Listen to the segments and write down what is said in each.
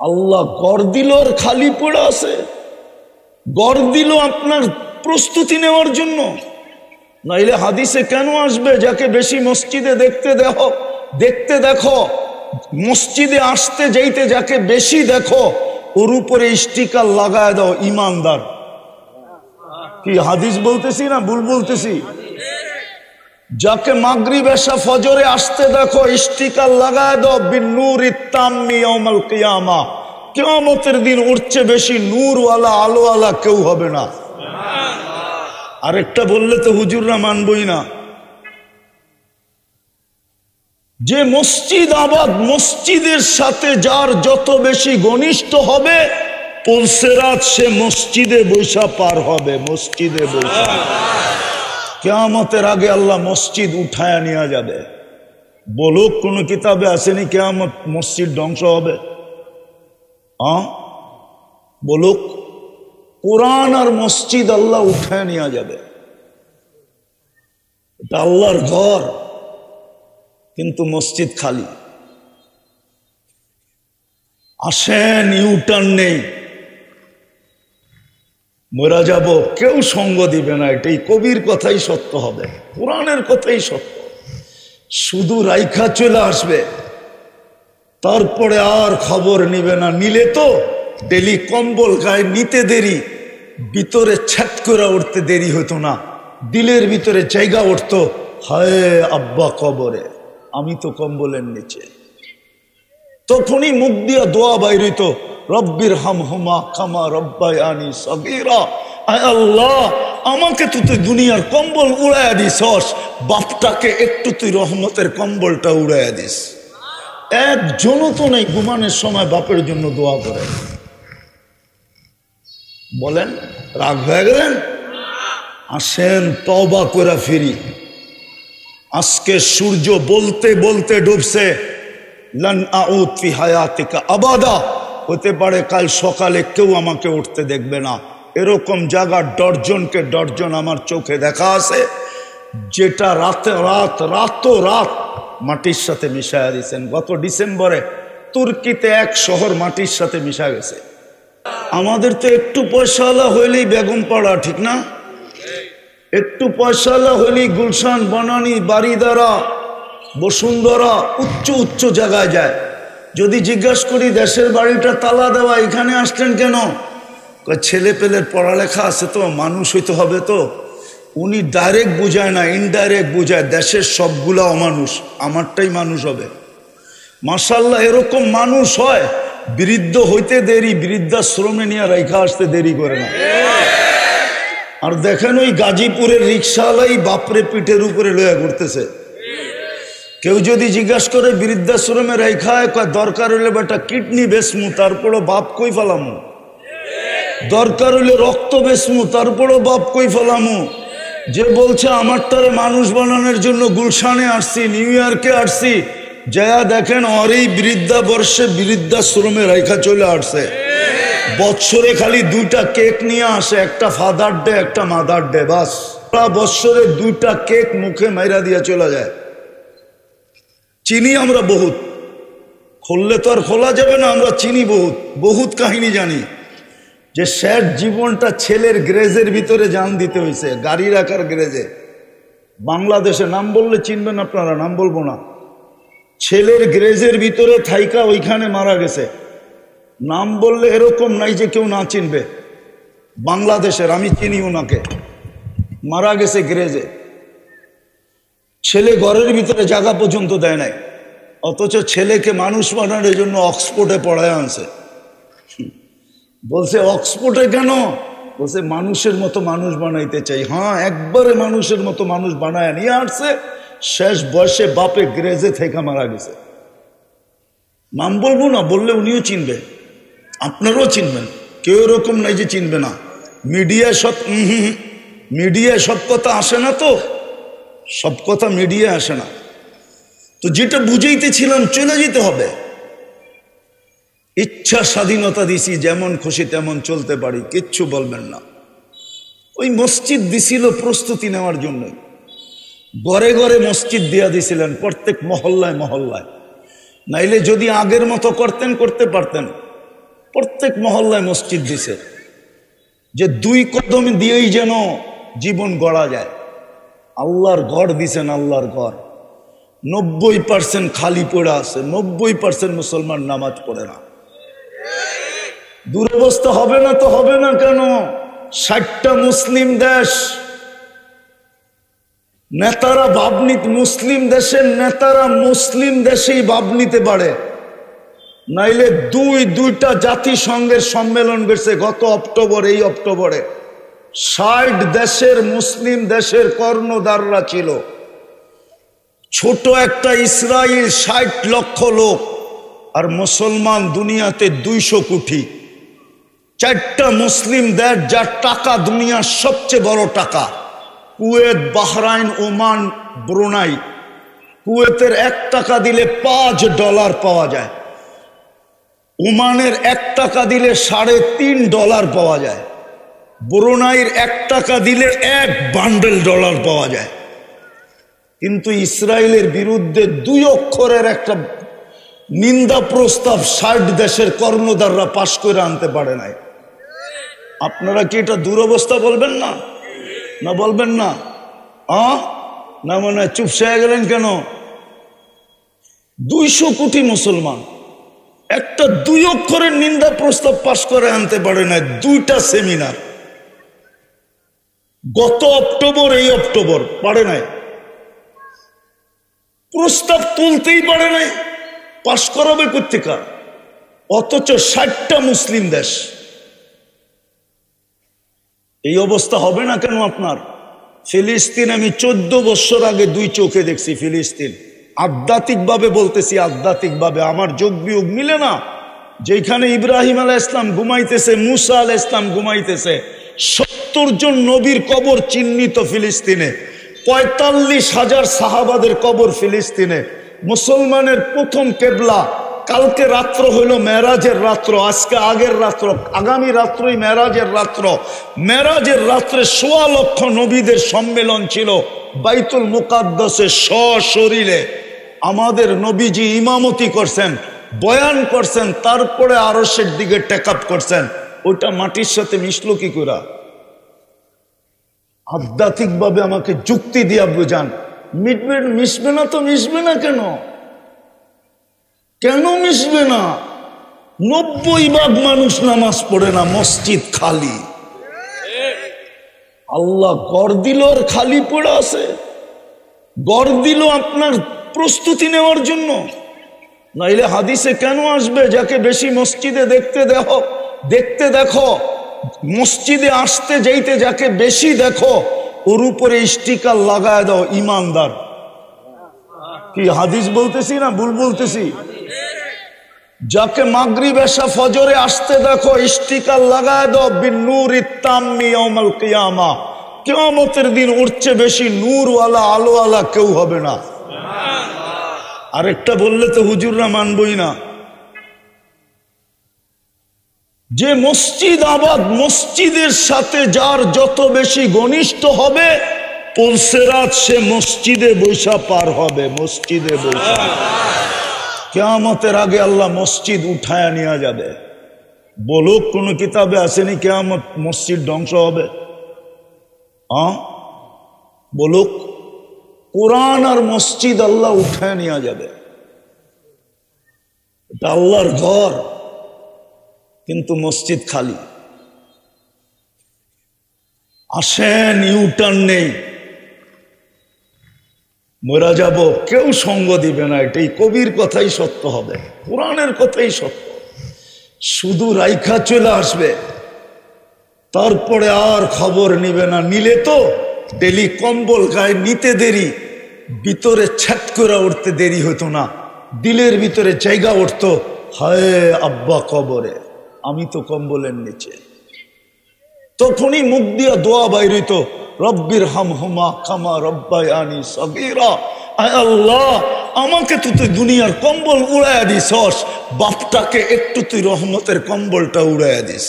আল্লাহ গড় দিল আর খালি পড়ে আছে। গড় দিল আপনার প্রস্তুতি নেওয়ার জন্য, নাইলে হাদিসে কেন আসবে যাকে বেশি মসজিদে দেখতে দেখো, মসজিদে আসতে যাইতে যাকে বেশি দেখো ওর উপরে স্টিকার লাগায় দাও ইমানদার। কি হাদিস বলতেছি না ভুল বলতেছি? যাকে মাগরিব এশা ফজরে আসতে দেখো স্টিকার লাগায় দাও বিন্নুরি তাম্মি ইয়াউমাল কিয়ামা, কিয়ামতের দিন উঠছে বেশি নূরওয়ালা আলোওয়ালা কেউ হবে না। আরেকটা বললে তো হুজুররা মানবই না। যে মসজিদ আবাদ, মসজিদের সাথে যার যত বেশি ঘনিষ্ঠ হবে পুলসেরাত সে মসজিদে বৈশা পার হবে। মসজিদে বৈশা কিয়ামতের আগে আল্লাহ মসজিদ উঠায়া নিয়ে যাবে। বলুক কোন কিতাবে আসেনি কিয়ামত মসজিদ ধ্বংস হবে? বলুক, কোরআন আর মসজিদ আল্লাহ উঠায় নিয়ে যাবে। এটা আল্লাহর ঘর, কিন্তু মসজিদ খালি। আসেন, ইউটার্ন নেই, মরা যাব, কেউ সঙ্গ দিবে না। এটাই কবির কথাই সত্য হবে, কোরআনের কথাই সত্য। শুধু রাইখা চলে আসবে, তারপরে আর খবর নিবে না। নিলে তো ডেলি কম্বল গায়ে নিতে দেরি, ভিতরে ছ্যাট করে উঠতে দেরি হতো না, দিলের ভিতরে জায়গা উঠতো, হায় আব্বা কবরে, আমি তো কম্বলের নিচে। তখনই মুখ দিয়া দোয়া বাইর হইতো, রব্বির হামহুমা কামা রব্বায়ানি সগীরা। আয় আল্লাহ, আমাকে তো তুই দুনিয়ার কম্বল উড়াইয়া দিছস, বাপটাকে একটু তুই রহমতের কম্বলটা উড়াইয়া দিস। একজনও তো নেই ঘুমানোর সময় বাপের জন্য দোয়া করে। বলেন রাগ হয়ে গেলেন? আসেন তওবা করে ফিরি। আজকে সূর্য বলতে বলতে ডুবছে, লান আউদ ফি হায়াতিকা আবাদা, হতে পারে কাল সকালে কেউ আমাকে উঠতে দেখবে না। এরকম জায়গা ডর্জনকে ডর্জন আমার চোখে দেখা আছে, যেটা রাত মাটির সাথে মিশাইয়া দিয়েছেন। গত ডিসেম্বরে তুর্কিতে এক শহর মাটির সাথে মিশা গেছে। আমাদের তো একটু পয়সাওয়ালা হইলেই বেগম পাড়া, ঠিক না? একটু পয়সাওয়ালা হইলেই গুলশান, বনানী, বাড়িদারা, বসুন্ধরা, উচ্চ উচ্চ জায়গায় যায়। যদি জিজ্ঞাসা করি দেশের বাড়িটা তালা দেওয়া, এখানে আসলেন কেন? ছেলে পেলের পড়ালেখা আছে তো, মানুষ হইতে হবে তো। উনি ডাইরেক্ট বুঝায় না, ইনডাইরেক্ট বুঝায়, দেশের সবগুলা অমানুষ, আমারটাই মানুষ হবে। মাশাআল্লাহ, এরকম মানুষ হয়, বৃদ্ধ হইতে দেরি, বৃদ্ধাশ্রমে নিয়ে রাইখা আসতে দেরি করে না। আর দেখেন ওই গাজীপুরের রিক্সাওয়ালাই বাপরে পিঠের উপরে লইয়া ঘুরতেছে। কেউ যদি জিজ্ঞাসা করে বৃদ্ধাশ্রমে রাইখায়, দরকার হইলে বেটা কিডনি বেসমু, তারপরও বাপ কই ফেলামু, দরকার হইলে রক্ত বেসমু, তারপরও বাপ কই ফেলামু। যে বলছে আমারটারে মানুষ বানানোর জন্য গুলশানে আসছি, নিউ ইয়র্কে আসছি, যায়া দেখেন আর এই বৃদ্ধাবর্ষে বৃদ্ধাশ্রমে রাইখা চলে আসছে। বৎসরে খালি 2টা কেক নিয়ে আসে, একটা ফাদার ডে একটা মাদার ডে, বাস। বৎসরে 2টা কেক মুখে মাইরা দিয়া চলে যায়। চিনি আমরা বহুত, খুললে তো আর খোলা যাবে না, আমরা চিনি বহুত, বহুত কাহিনী জানি। যে শেষ জীবনটা ছেলের গ্রেজের ভিতরে জান দিতে হয়েছে, গাড়ি রাখার গ্রেজে। বাংলাদেশে নাম বললে চিনবেন আপনারা, নাম বলবো না। ছেলের গ্রেজের ভিতরে থাইকা ওইখানে মারা গেছে। নাম বললে এরকম নাই যে কেউ না চিনবে। বাংলাদেশের, আমি চিনি ওনাকে, মারা গেছে গ্রেজে। ছেলে ঘরের ভিতরে জায়গা পর্যন্ত দেয় নাই, অথচ ছেলেকে মানুষ বানানোর জন্য অক্সফোর্ডে পড়ায় আনছে। বলছে অক্সফোর্ডে কেন? বলছে মানুষের মতো মানুষ বানাইতে চাই। হ্যাঁ, একবারে মানুষের মতো মানুষ বানায় নিয়ে আসছে। শেষ বয়সে বাপে গ্রেজে থেকে মারা গেছে। নাম বলবো না, বললে উনিও চিনবে, আপনারাও চিনবেন, কেউ এরকম নাই যে চিনবে না। মিডিয়ায় সব কথা আসে না, তো সব কথা মিডিয়ায় আসে না। তো যেটা বুঝাইতেছিলাম, চলে যেতে হবে। ইচ্ছা স্বাধীনতা দিছি, যেমন খুশি তেমন চলতে পারি, কিচ্ছু বলবেন না। ওই মসজিদ দিছিল প্রস্তুতি নেওয়ার জন্য, ঘরে ঘরে মসজিদ দিয়া দিছিলেন, প্রত্যেক মহল্লায় মহল্লায়। নাইলে যদি আগের মতো করতেন, করতে পারতেন। প্রত্যেক মহল্লায় মসজিদ দিছে, যে 2 কদম দিয়েই যেন জীবন গড়া যায়। আল্লাহর ঘর দিছেন, আল্লাহর ঘর 90% খালি পড়ে আছে, 90% মুসলমান নামাজ পড়ে না। দুরবস্থা হবে না তো হবে না কেন? 60টা মুসলিম দেশ, নেতারা ভাবনিত, মুসলিম দেশের নেতারা মুসলিম দেশেই ভাব নিতে পারে, নাইলে দুইটা জাতিসংঘের সম্মেলন গেছে গত অক্টোবর, এই অক্টোবরে 60 দেশের মুসলিম দেশের কর্ণধাররা ছিল। ছোট একটা ইসরায়েল 60 লক্ষ লোক, আর মুসলমান দুনিয়াতে 200 কোটি। 4টা মুসলিম দেশ যার টাকা দুনিয়ার সবচেয়ে বড় টাকা, কুয়েত, বাহরাইন, ওমান, ব্রুনাই। কুয়েতের 1 টাকা দিলে $5 পাওয়া যায়, ওমানের 1 টাকা দিলে $3.5 পাওয়া যায়, ব্রুনাইয়ের 1 টাকা দিলে 1 বান্ডেল ডলার পাওয়া যায়। কিন্তু ইসরায়েলের বিরুদ্ধে 2 অক্ষরের একটা নিন্দা প্রস্তাব 60 দেশের কর্ণধাররা পাশ করে আনতে পারে নাই। আপনারা কি এটা দুরবস্থা বলবেন না? না বলবেন না? না মানে চুপসে গেলেন কেন? 200 কোটি মুসলমান একটা 2 অক্ষরের নিন্দা প্রস্তাব পাশ করে আনতে পারে না। 2টা সেমিনার গত অক্টোবর, এই অক্টোবর পারে নাই, প্রস্তাব তুলতেই পারে নাই, পাশ করাবে কোত্থেকে? অথচ 60টা মুসলিম দেশ। এই অবস্থা হবে না কেন আপনার? ফিলিস্তিন আমি 14 বছর আগে 2 চোখে দেখছি। ফিলিস্তিন আধ্যাত্মিক ভাবে বলতেছি, আধ্যাত্মিক ভাবে আমার যোগ বিয়োগ মিলে না। যেখানে ইব্রাহিম আলাইহিস সালাম ঘুমাইতেছে, মুসা আলাইহিস সালাম ঘুমাইতেছে, 70 জন নবীর কবর চিহ্নিত ফিলিস্তিনে, 45,000 সাহাবাদের কবর ফিলিস্তিনে। মুসলমানের প্রথম কেবলা। কালকে রাত্র হইল মেরাজের রাত্র, আজকে আগের রাত্র, আগামী রাত্রই মেরাজের রাত্র। মেরাজের রাত্রে 1.25 লক্ষ নবীদের সম্মেলন ছিল বাইতুল মুকাদ্দাসে সশরীরে। আমাদের নবীজি ইমামতি করছেন, বয়ান করছেন, তারপরে আরশের দিকে টেক আপ করছেন। ওইটা মাটির সাথে মিশলো কি করে? আধ্যাত্মিক ভাবে আমাকে যুক্তি দিয়া বুঝান। মিশবে না তো মিশবে না কেন? কেন মিশবে না? 90% মানুষ নামাজ পড়ে না, মসজিদ খালি। আল্লাহ গড় দিল আর খালি পড়ে আছে। গড় দিল আপনার প্রস্তুতি নেওয়ার জন্য, নাইলে হাদিসে কেন আসবে যাকে বেশি মসজিদে দেখতে দেখো, মসজিদে আসতে যাইতে যাকে বেশি দেখো ওর উপরে স্টিকার লাগায় দাও ইমানদার। কি হাদিস বলতেছি না ভুল বলতেছি? যাকে মাগরিব এশা ফজরে আসতে দেখো স্টিকার লাগায় দাও বিন্নুরি তাম্মি ইয়াউমাল কিয়ামা। কিয়ামতের দিন উঠছে বেশি নূরওয়ালা, আলোওয়ালা কেউ হবে না। আরেকটা বললে তো হুজুররা মানবই না। যে মসজিদ আবাদ, মসজিদের সাথে যার যত বেশি ঘনিষ্ঠ হবে পলসেরাত সে মসজিদে বৈশা পার হবে, মসজিদে বৈশা। কিয়ামতের আগে আল্লাহ মসজিদ উঠায়া নিয়ে যাবে। বলুক কোন কিতাবে আসেনি কিয়ামত মসজিদ ধ্বংস হবে? বলুক। কোরআন আর মসজিদ আল্লাহ উঠায় নিয়ে যাবে। এটা আল্লাহর ঘর, কিন্তু মসজিদ খালি। আসেন, ইউটার্ন নেই, মরা যাব, কেউ সঙ্গ দিবে না। এটাই কবির কথাই সত্য হবে, কোরআনের কথাই সত্য। শুধু রাইখা চলে আসবে, তারপরে আর খবর নিবে না। নিলে তো ডেলি কম্বল গায়ে নিতে দেরি, ভিতরে ছ্যাট করে উঠতে দেরি হতো না, দিলের ভিতরে জায়গা উঠতো, হায় আব্বা কবরে, আমি তো কম্বলের নিচে। তখনই মুখ দিয়া দোয়া বাইরিত, রব্বির হামহুমা কামা রব্বায়ানি সগীরা। আয় আল্লাহ, আমাকে তো তুই দুনিয়ার কম্বল উড়াইয়া দিছস, বাপটাকে একটু তুই রহমতের কম্বলটা উড়াইয়া দিস।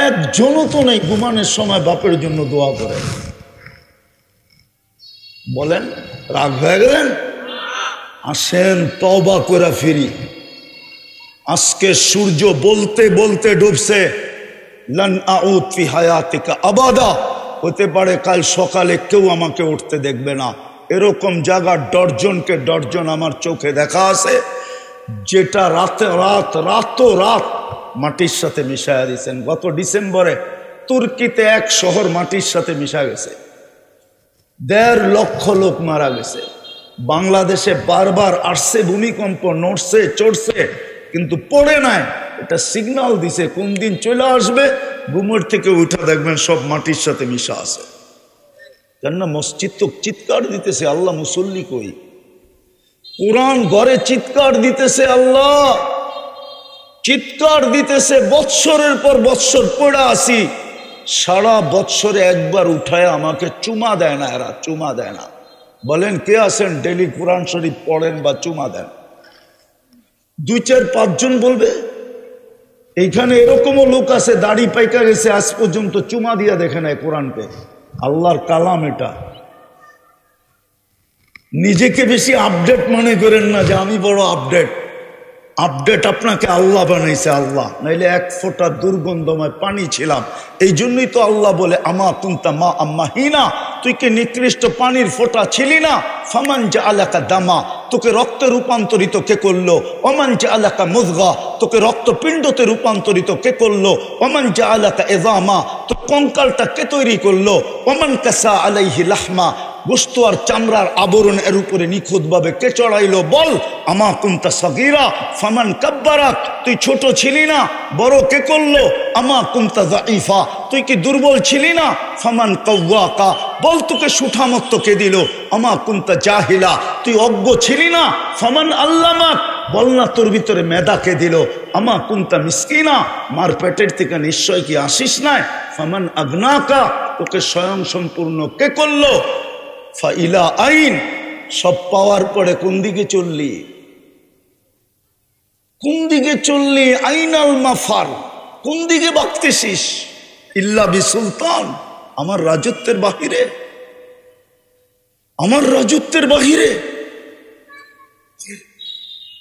একজনও তো নেই ঘুমানোর সময় বাপের জন্য দোয়া করে। বলেন রাগ হয়ে গেলেন? আসেন তওবা করে ফিরি। আজকে সূর্য বলতে বলতে ডুবছে, লান আউদ ফি হায়াতিকা আবাদা, হতে পারে কাল সকালে কেউ আমাকে উঠতে দেখবে না। এরকম জায়গা ডর্জনকে ডর্জন আমার চোখে দেখা আছে, যেটা রাত মাটির সাথে মিশাইয়া দিয়েছেন। গত ডিসেম্বরে তুর্কিতে এক শহর মাটির সাথে মিশা গেছে, 1.5 লক্ষ লোক মারা গেছে। বাংলাদেশে বারবার আসছে ভূমিকম্প, নড়ছে চড়ছে, কিন্তু পড়ে নাই। এটা সিগন্যাল দিছে কোন দিন চলে আসবে, ঘুমের থেকে উঠা দেখবেন সব মাটির সাথে মিশা আছে। কেননা মসজিদ তো চিৎকার দিতেছে, আল্লাহ মুসল্লি কই? কোরআন ঘরে চিৎকার দিতেছে, আল্লাহ চিৎকার দিতেছে। বৎসরের পর বৎসর পড়ে আসি, সারা বৎসরে একবার উঠায় আমাকে চুমা দেয় না, এরা চুমা দেয় না। বলেন কে আছেন ডেলি কোরআন শরীফ পড়েন বা চুমা দেন? 2-4-5 জন বলবে। এইখানে এরকমও লোক আছে দাড়ি পাইকা গেছে, আজ পর্যন্ত চুমা দিয়া দেখে নাই কোরআনকে। আল্লাহর কালাম এটা। নিজেকে বেশি আপডেট মনে করেন না যে আমি বড় আপডেট। আপডেট আপনাকে আল্লাহ বানাইছে, আল্লাহ। নাইলে 1 ফোঁটা দুর্গন্ধময় পানি ছিলাম। এই জন্যই তো আল্লাহ বলে আমা কুনতা মা আম্মা হিনা, তুই কি নিকৃষ্ট পানির ফোঁটা ছিলি না? ফামান জাআলাকা দামা, তোকে রক্তে রূপান্তরিত কে করলো? ওমান জাআলাকা মুযগা, তোকে রক্তপিণ্ডতে রূপান্তরিত কে করলো? ওমান জাআলাকা ইযামা, তো কঙ্কালটা কে তৈরি করলো? ওমান কাসা আলাইহি লাহমা, গোশত আর চামড়ার আবরণ এর উপরে নিখুঁতভাবে কে চড়াইলো? বল আমা কুনতা সগীরা ফামান কাব্বারাক, তুই ছোট ছিলি না, বড় কে করলো? আমা কুনতা যাইফা, তুই কি দুর্বল ছিলি না? ফামান কাওয়াকা, বল তোকে সুঠামত্ব কে দিল? আমা কুনতা জাহিলা, তুই অজ্ঞ ছিলি না? ফামান আল্লামাক, বল না তোর ভিতরে মেধা কে দিল? আমা কুনতা মিসকিনা, মার পেটের থেকে নিশ্চয় কি আসিস নাই? ফামান আগনাকা, তোকে স্বয়ং সম্পূর্ণ কে করলো? ফাইলা আইন, সব পাওয়ার পরে কোন দিকে চললি? কোন দিকে চললি? আইনাল মাফার, কোন দিকে ভাগতেছিস? ইল্লা বিসুলতান, আমার রাজত্বের বাহিরে, আমার রাজত্বের বাহিরে।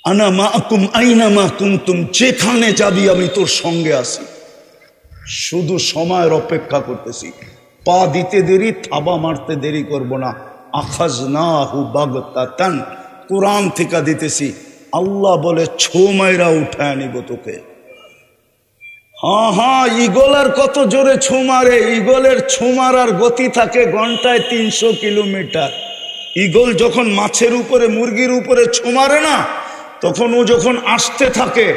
আনা মাআকুম আইনা মা কুনতুম, যেখানে যাবি আমি তোর সঙ্গে আছি। শুধু সময়ের অপেক্ষা করতেছি। পা দিতে দেরি, থাবা মারতে দেরি করব না। আখাযনাহু বাগতাতান, কোরআন থেকে দিতেছি। আল্লাহ বলে ছো মাইরা উঠায় নিব তোকে। হ্যাঁ, ঈগলের কত জোরে ছো মারে। ঈগলের ছো মারার গতি থাকে ঘন্টায় 300 কিলোমিটার। ঈগল যখন মাছের উপরে মুরগির উপরে ছো মারে না, তখন ও যখন আসতে থাকে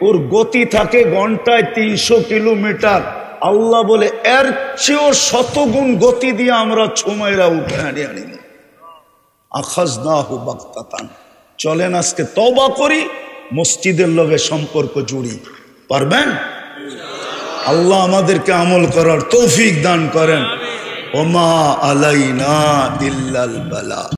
ওর গতি থাকে ঘন্টায় 300 কিলোমিটার। আল্লাহ বলে এর চেয়েও 100 গুণ গতি দিয়ে আমরা ছো মাইরা উঠায় আনিব। আখাযনাহু বাগতাতান। চলেন আজকে তওবা করি, মসজিদের লগে সম্পর্ক জুড়ি। পারবেন? আল্লাহ আমাদেরকে আমল করার তৌফিক দান করেন। ওমা আলাইনা ইল্লাল বালা।